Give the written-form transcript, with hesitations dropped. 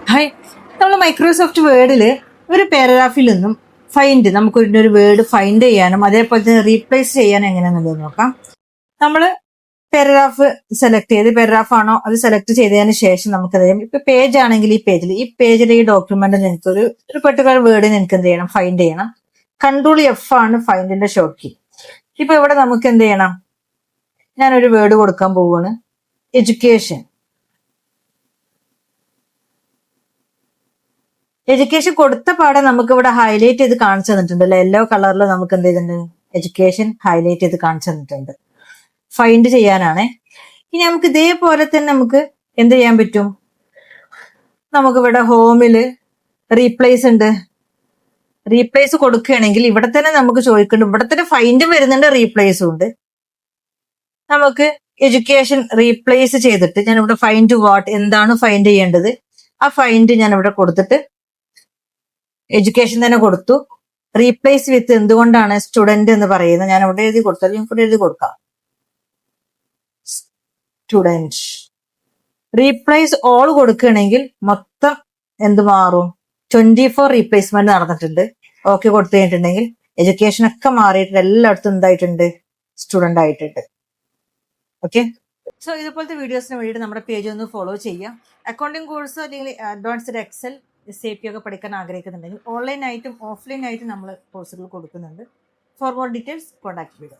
Hi, നമ്മൾ Microsoft വേർഡിൽ ഒരു പാരഗ്രാഫിൽ നിന്നും നമുക്കൊരു വേർഡ് ഫൈൻഡ് ചെയ്യാനും അതേപോലെ തന്നെ റീപ്ലേസ് ചെയ്യാനും എങ്ങനെയാണെന്നുള്ളത് നോക്കാം. നമ്മൾ പാരഗ്രാഫ് സെലക്ട് ചെയ്ത് പാരഗ്രാഫ് ആണോ അത് സെലക്ട് ചെയ്തതിന് ശേഷം നമുക്കറിയാം ഇപ്പൊ പേജ് ആണെങ്കിൽ ഈ പേജിലെ ഈ ഡോക്യുമെന്റ് നിങ്ങൾക്ക് ഒരു പെർട്ടിക്കുലർ വേർഡിന് എനിക്ക് എന്ത് ചെയ്യണം, ഫൈൻഡ് ചെയ്യണം. Ctrl+F ആണ് ഫൈൻഡിന്റെ ഷോർട്ട് കീ. ഇപ്പൊ ഇവിടെ നമുക്ക് എന്ത് ചെയ്യണം, ഞാനൊരു വേർഡ് കൊടുക്കാൻ പോവുകയാണ്, എഡ്യൂക്കേഷൻ. എഡ്യൂക്കേഷൻ കൊടുത്ത പാടെ നമുക്ക് ഇവിടെ ഹൈലൈറ്റ് ചെയ്ത് കാണിച്ചു തന്നിട്ടുണ്ട് അല്ലെ, യെല്ലോ കളറിൽ നമുക്ക് എന്ത് ചെയ്തിട്ടുണ്ട്, എഡ്യൂക്കേഷൻ ഹൈലൈറ്റ് ചെയ്ത് കാണിച്ചു തന്നിട്ടുണ്ട്. ഫൈൻഡ് ചെയ്യാനാണ്. ഇനി നമുക്ക് ഇതേപോലെ തന്നെ നമുക്ക് എന്ത് ചെയ്യാൻ പറ്റും, നമുക്കിവിടെ ഹോമില് റീപ്ലേസ് ഉണ്ട്. റീപ്ലേസ് കൊടുക്കുകയാണെങ്കിൽ ഇവിടെ തന്നെ നമുക്ക് ചോദിക്കുന്നുണ്ട്, ഇവിടെ തന്നെ ഫൈൻഡും വരുന്നുണ്ട്, റീപ്ലേസും ഉണ്ട്. നമുക്ക് എഡ്യൂക്കേഷൻ റീപ്ലേസ് ചെയ്തിട്ട് ഞാൻ ഇവിടെ ഫൈൻഡ് വാട്ട്, എന്താണ് ഫൈൻഡ് ചെയ്യേണ്ടത്, ആ ഫൈൻഡ് ഞാൻ ഇവിടെ കൊടുത്തിട്ട് എഡ്യൂക്കേഷൻ തന്നെ കൊടുത്തു. റീപ്ലേസ് വിത്ത് എന്തുകൊണ്ടാണ് സ്റ്റുഡന്റ് എന്ന് പറയുന്നത് ഞാൻ അവിടെ എഴുതി കൊടുത്താൽ ഇവിടെ എഴുതി കൊടുക്കാം, സ്റ്റുഡന്റ്. റീപ്ലേസ് ഓൾ കൊടുക്കുകയാണെങ്കിൽ മൊത്തം എന്ത് മാറും, 24 റീപ്ലേസ്മെന്റ് നടന്നിട്ടുണ്ട്. ഓക്കെ കൊടുത്തു കഴിഞ്ഞിട്ടുണ്ടെങ്കിൽ എഡ്യൂക്കേഷൻ ഒക്കെ മാറിയിട്ടുണ്ട്, എല്ലായിടത്തും എന്തായിട്ടുണ്ട്, സ്റ്റുഡന്റ് ആയിട്ടുണ്ട്. ഓക്കെ, സോ ഇതുപോലത്തെ വീഡിയോസിന് വേണ്ടിയിട്ട് നമ്മുടെ പേജ് ഒന്ന് ഫോളോ ചെയ്യാം. അക്കൗണ്ടിങ് കോഴ്സോ അല്ലെങ്കിൽ അഡ്വാൻസ്ഡ് എക്സൽ SAP ഒക്കെ പഠിക്കാൻ ആഗ്രഹിക്കുന്നുണ്ടെങ്കിൽ ഓൺലൈനായിട്ടും ഓഫ്ലൈനായിട്ടും നമ്മൾ കോഴ്സുകൾ കൊടുക്കുന്നുണ്ട്. ഫോർ മോർ ഡീറ്റെയിൽസ് കോൺടാക്ട് ചെയ്യുക.